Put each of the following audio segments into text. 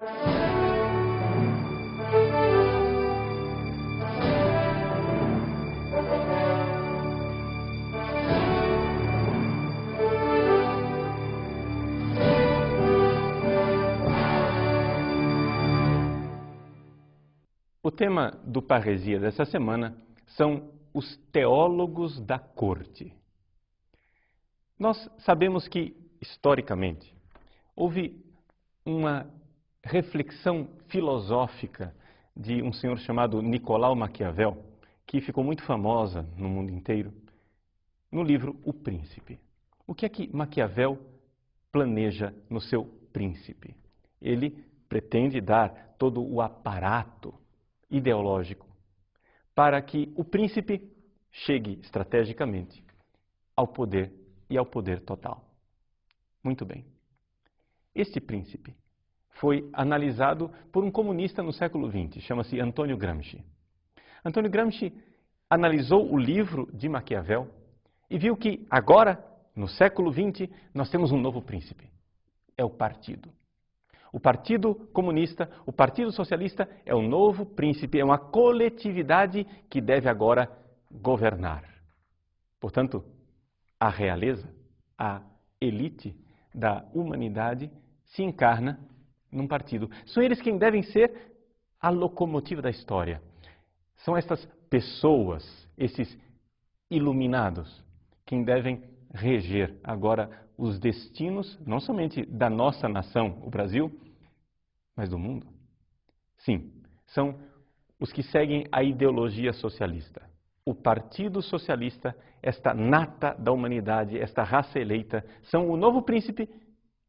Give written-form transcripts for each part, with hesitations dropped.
O tema do Parresia dessa semana são os teólogos da corte. Nós sabemos que, historicamente, houve uma reflexão filosófica de um senhor chamado Nicolau Maquiavel, que ficou muito famosa no mundo inteiro, no livro O Príncipe. O que é que Maquiavel planeja no seu Príncipe? Ele pretende dar todo o aparato ideológico para que o príncipe chegue estrategicamente ao poder e ao poder total. Muito bem. Este príncipe foi analisado por um comunista no século XX, chama-se Antônio Gramsci. Antônio Gramsci analisou o livro de Maquiavel e viu que agora, no século XX, nós temos um novo príncipe. É o partido. O Partido Comunista, o Partido Socialista é o novo príncipe, é uma coletividade que deve agora governar. Portanto, a realeza, a elite da humanidade se encarna num partido. São eles quem devem ser a locomotiva da história. São estas pessoas, esses iluminados, quem devem reger agora os destinos, não somente da nossa nação, o Brasil, mas do mundo. Sim, são os que seguem a ideologia socialista. O Partido Socialista, esta nata da humanidade, esta raça eleita, são o novo príncipe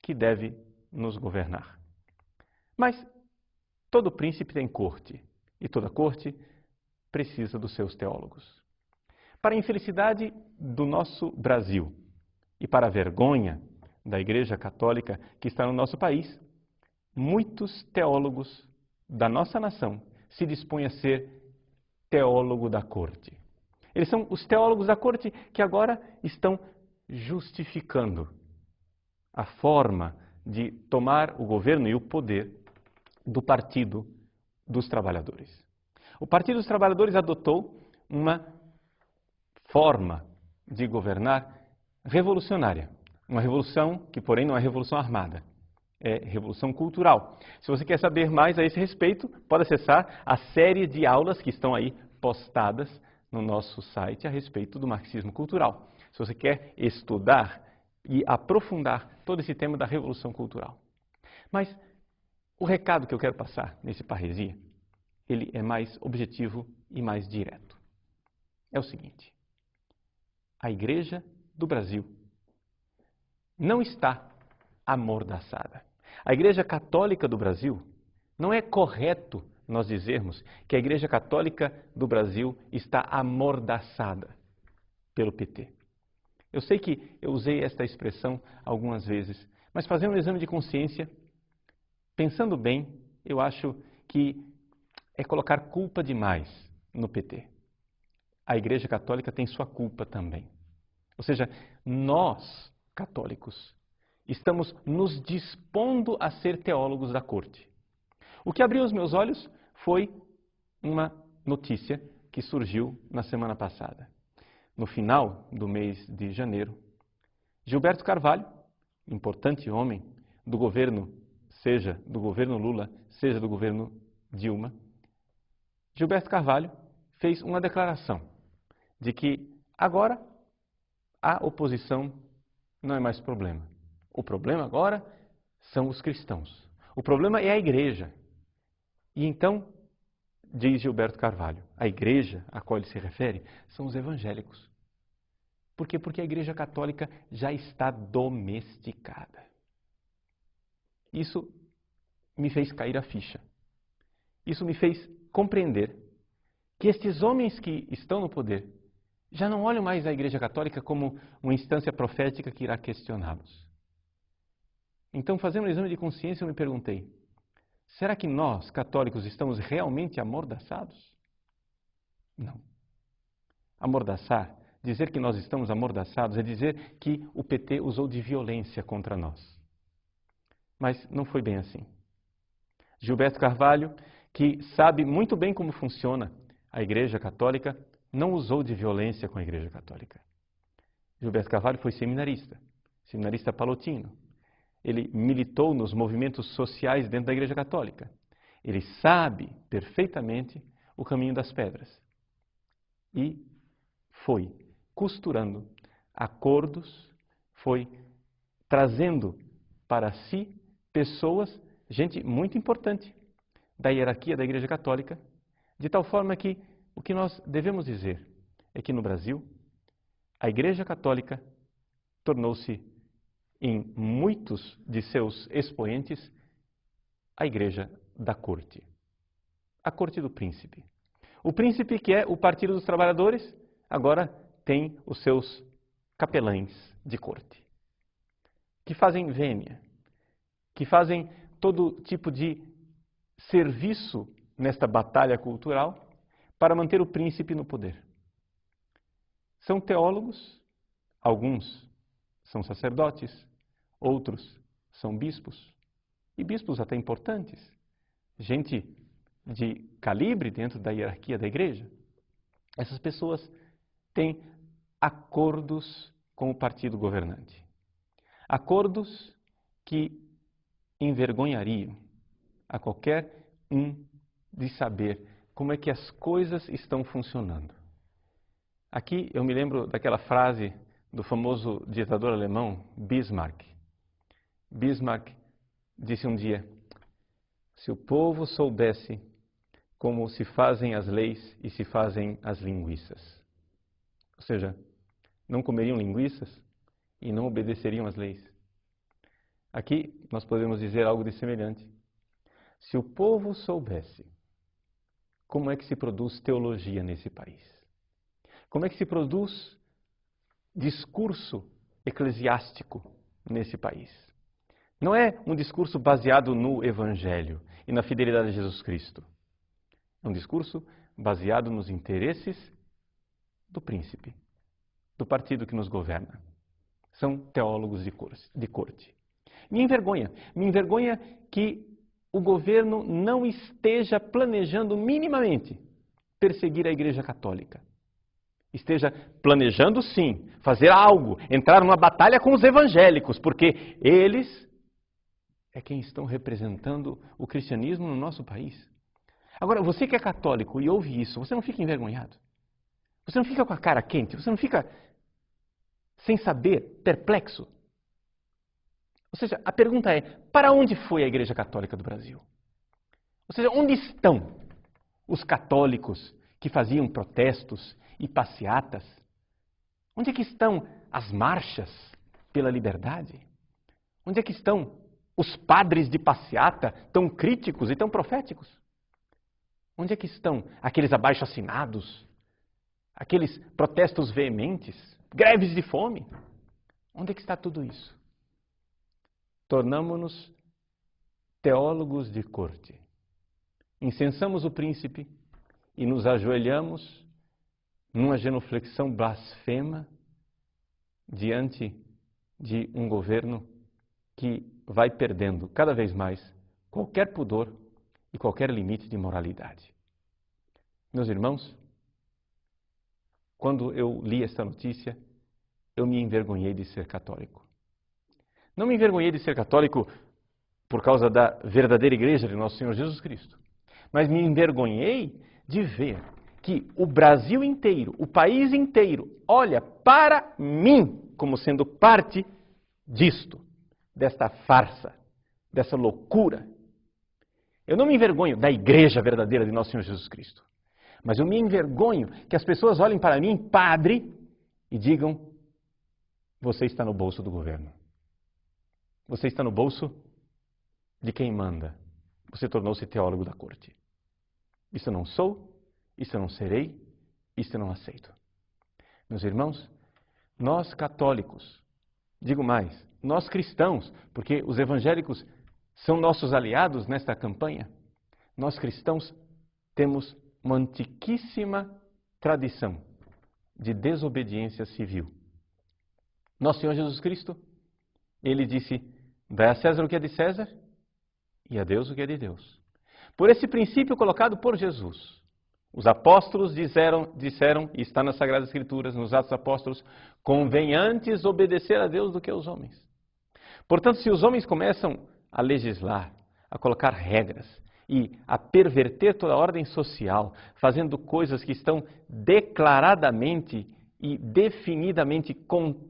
que deve nos governar. Mas todo príncipe tem corte, e toda corte precisa dos seus teólogos. Para a infelicidade do nosso Brasil e para a vergonha da Igreja Católica que está no nosso país, muitos teólogos da nossa nação se dispõem a ser teólogo da corte. Eles são os teólogos da corte que agora estão justificando a forma de tomar o governo e o poder do Partido dos Trabalhadores. O Partido dos Trabalhadores adotou uma forma de governar revolucionária. Uma revolução que, porém, não é revolução armada. É revolução cultural. Se você quer saber mais a esse respeito, pode acessar a série de aulas que estão aí postadas no nosso site a respeito do marxismo cultural. Se você quer estudar e aprofundar todo esse tema da revolução cultural. Mas o recado que eu quero passar nesse Parresia, ele é mais objetivo e mais direto. É o seguinte: a Igreja do Brasil não está amordaçada. A Igreja Católica do Brasil, não é correto nós dizermos que a Igreja Católica do Brasil está amordaçada pelo PT. Eu sei que eu usei esta expressão algumas vezes, mas fazendo um exame de consciência, pensando bem, eu acho que é colocar culpa demais no PT. A Igreja Católica tem sua culpa também. Ou seja, nós, católicos, estamos nos dispondo a ser teólogos da corte. O que abriu os meus olhos foi uma notícia que surgiu na semana passada. No final do mês de janeiro, Gilberto Carvalho, importante homem do governo, seja do governo Lula, seja do governo Dilma, Gilberto Carvalho fez uma declaração de que agora a oposição não é mais problema. O problema agora são os cristãos. O problema é a igreja. E então, diz Gilberto Carvalho, a igreja a qual ele se refere são os evangélicos. Por quê? Porque a Igreja Católica já está domesticada. Isso me fez cair a ficha. Isso me fez compreender que estes homens que estão no poder já não olham mais a Igreja Católica como uma instância profética que irá questioná-los. Então, fazendo um exame de consciência, eu me perguntei, será que nós, católicos, estamos realmente amordaçados? Não. Amordaçar, dizer que nós estamos amordaçados, é dizer que o PT usou de violência contra nós. Mas não foi bem assim. Gilberto Carvalho, que sabe muito bem como funciona a Igreja Católica, não usou de violência com a Igreja Católica. Gilberto Carvalho foi seminarista palotino. Ele militou nos movimentos sociais dentro da Igreja Católica. Ele sabe perfeitamente o caminho das pedras. E foi costurando acordos, foi trazendo para si pessoas, gente muito importante da hierarquia da Igreja Católica, de tal forma que o que nós devemos dizer é que no Brasil, a Igreja Católica tornou-se, em muitos de seus expoentes, a Igreja da Corte. A Corte do Príncipe. O príncipe, que é o Partido dos Trabalhadores, agora tem os seus capelães de corte, que fazem vênia, que fazem todo tipo de serviço nesta batalha cultural para manter o príncipe no poder. São teólogos, alguns são sacerdotes, outros são bispos, e bispos até importantes, gente de calibre dentro da hierarquia da igreja. Essas pessoas têm acordos com o partido governante. Acordos que envergonhariam a qualquer um de saber como é que as coisas estão funcionando. Aqui eu me lembro daquela frase do famoso ditador alemão Bismarck. Bismarck disse um dia: se o povo soubesse como se fazem as leis e se fazem as linguiças. Ou seja, não comeriam linguiças e não obedeceriam às leis. Aqui nós podemos dizer algo de semelhante. Se o povo soubesse como é que se produz teologia nesse país, como é que se produz discurso eclesiástico nesse país. Não é um discurso baseado no Evangelho e na fidelidade a Jesus Cristo. É um discurso baseado nos interesses do príncipe, do partido que nos governa. São teólogos de corte. Me envergonha que o governo não esteja planejando minimamente perseguir a Igreja Católica. Esteja planejando, sim, fazer algo, entrar numa batalha com os evangélicos, porque eles é quem estão representando o cristianismo no nosso país. Agora, você que é católico e ouve isso, você não fica envergonhado? Você não fica com a cara quente? Você não fica sem saber, perplexo? Ou seja, a pergunta é, para onde foi a Igreja Católica do Brasil? Ou seja, onde estão os católicos que faziam protestos e passeatas? Onde é que estão as marchas pela liberdade? Onde é que estão os padres de passeata tão críticos e tão proféticos? Onde é que estão aqueles abaixo-assinados? Aqueles protestos veementes? Greves de fome? Onde é que está tudo isso? Tornamo-nos teólogos de corte. Incensamos o príncipe e nos ajoelhamos numa genuflexão blasfema diante de um governo que vai perdendo cada vez mais qualquer pudor e qualquer limite de moralidade. Meus irmãos, quando eu li esta notícia, eu me envergonhei de ser católico. Não me envergonhei de ser católico por causa da verdadeira igreja de nosso Senhor Jesus Cristo, mas me envergonhei de ver que o Brasil inteiro, o país inteiro, olha para mim como sendo parte disto, desta farsa, dessa loucura. Eu não me envergonho da igreja verdadeira de nosso Senhor Jesus Cristo, mas eu me envergonho que as pessoas olhem para mim, padre, e digam: você está no bolso do governo. Você está no bolso de quem manda. Você tornou-se teólogo da corte. Isso eu não sou, isso eu não serei, isso eu não aceito. Meus irmãos, nós católicos, digo mais, nós cristãos, porque os evangélicos são nossos aliados nesta campanha, nós cristãos temos uma antiquíssima tradição de desobediência civil. Nosso Senhor Jesus Cristo, Ele disse: dai a César o que é de César e a Deus o que é de Deus. por esse princípio colocado por Jesus. Os apóstolos disseram, e está nas Sagradas Escrituras, nos Atos Apóstolos, convém antes obedecer a Deus do que aos homens. Portanto, se os homens começam a legislar, a colocar regras e a perverter toda a ordem social, fazendo coisas que estão declaradamente e definidamente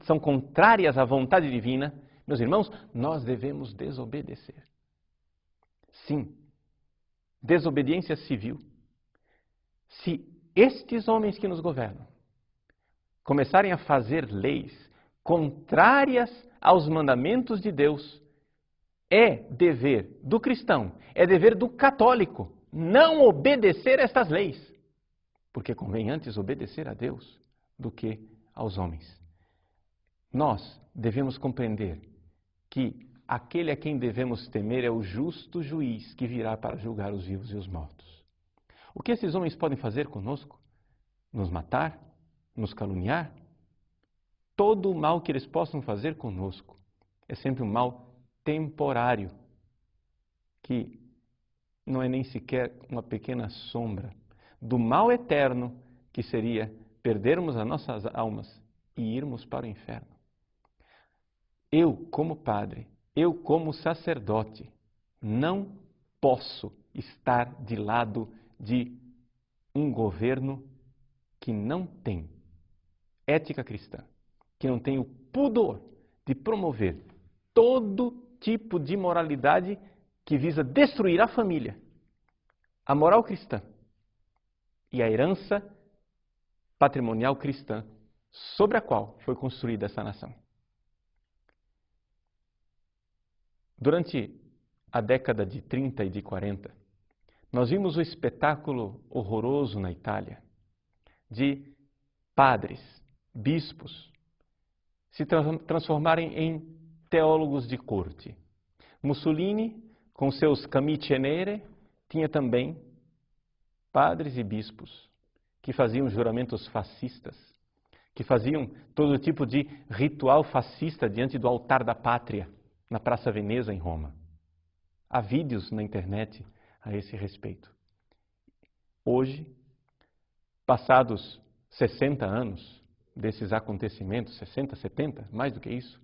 são contrárias à vontade divina, meus irmãos, nós devemos desobedecer. Sim, desobediência civil. Se estes homens que nos governam começarem a fazer leis contrárias aos mandamentos de Deus, é dever do cristão, é dever do católico não obedecer estas leis, porque convém antes obedecer a Deus do que aos homens. Nós devemos compreender que aquele a quem devemos temer é o justo juiz que virá para julgar os vivos e os mortos. O que esses homens podem fazer conosco? Nos matar? Nos caluniar? Todo o mal que eles possam fazer conosco é sempre um mal temporário, que não é nem sequer uma pequena sombra do mal eterno que seria perdermos as nossas almas e irmos para o inferno. Eu, como padre, eu, como sacerdote, não posso estar de lado de um governo que não tem ética cristã, que não tem o pudor de promover todo tipo de moralidade que visa destruir a família, a moral cristã e a herança patrimonial cristã sobre a qual foi construída essa nação. Durante a década de 30 e de 40, nós vimos o espetáculo horroroso na Itália de padres, bispos, se transformarem em teólogos de corte. Mussolini, com seus camicie nere, tinha também padres e bispos que faziam juramentos fascistas, que faziam todo tipo de ritual fascista diante do altar da pátria, na Praça Veneza, em Roma. Há vídeos na internet a esse respeito. Hoje, passados 60 anos desses acontecimentos, 60, 70, mais do que isso,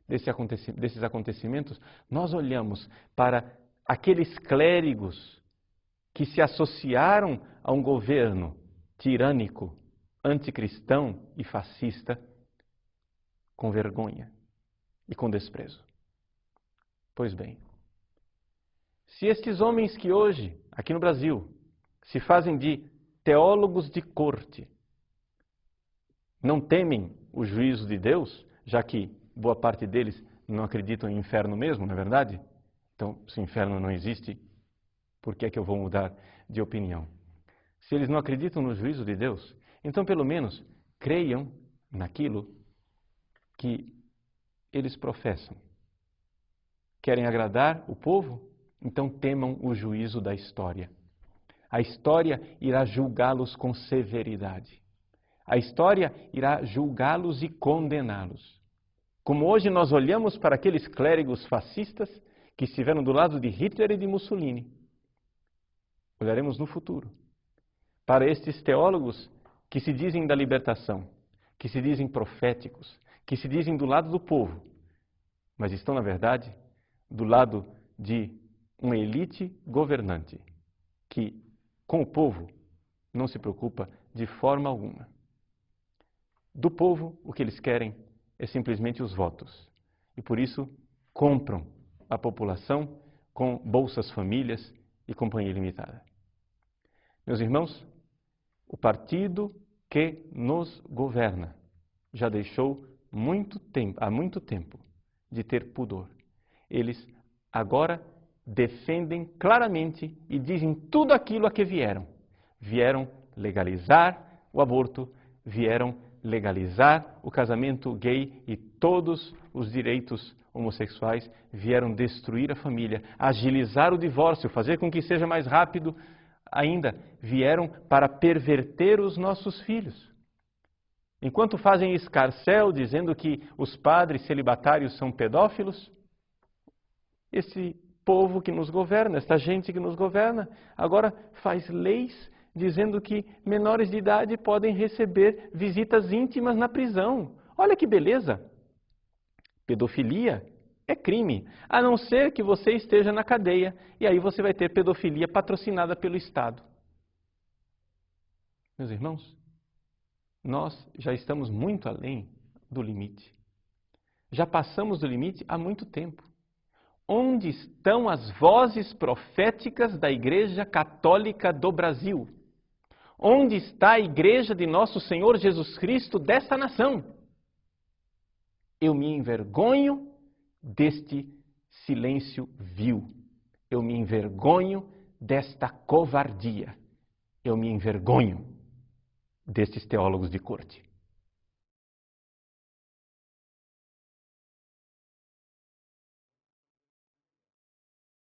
desses acontecimentos, nós olhamos para aqueles clérigos que se associaram a um governo tirânico, anticristão e fascista com vergonha e com desprezo. Pois bem, se estes homens que hoje, aqui no Brasil, se fazem de teólogos de corte, não temem o juízo de Deus, já que boa parte deles não acreditam em inferno mesmo, não é verdade? Então, se o inferno não existe, por que é que eu vou mudar de opinião? Se eles não acreditam no juízo de Deus, então pelo menos creiam naquilo que eles professam. Querem agradar o povo? Então temam o juízo da história. A história irá julgá-los com severidade. A história irá julgá-los e condená-los. Como hoje nós olhamos para aqueles clérigos fascistas que estiveram do lado de Hitler e de Mussolini, olharemos no futuro para estes teólogos que se dizem da libertação, que se dizem proféticos, que se dizem do lado do povo, mas estão, na verdade, do lado de uma elite governante que, com o povo, não se preocupa de forma alguma. Do povo, o que eles querem é simplesmente os votos. E por isso, compram a população com bolsas famílias e companhia limitada. Meus irmãos, o partido que nos governa já deixou há muito tempo de ter pudor. Eles agora defendem claramente e dizem tudo aquilo a que vieram. Vieram legalizar o aborto, vieram legalizar o casamento gay e todos os direitos homossexuais, vieram destruir a família, agilizar o divórcio, fazer com que seja mais rápido ainda, vieram para perverter os nossos filhos. Enquanto fazem escarcéu dizendo que os padres celibatários são pedófilos, esse povo que nos governa, esta gente que nos governa, agora faz leis dizendo que menores de idade podem receber visitas íntimas na prisão. Olha que beleza! Pedofilia é crime, a não ser que você esteja na cadeia, e aí você vai ter pedofilia patrocinada pelo Estado. Meus irmãos, nós já estamos muito além do limite. Já passamos do limite há muito tempo. Onde estão as vozes proféticas da Igreja Católica do Brasil? Onde está a Igreja de Nosso Senhor Jesus Cristo dessa nação? Eu me envergonho deste silêncio vil. Eu me envergonho desta covardia. Eu me envergonho destes teólogos de corte.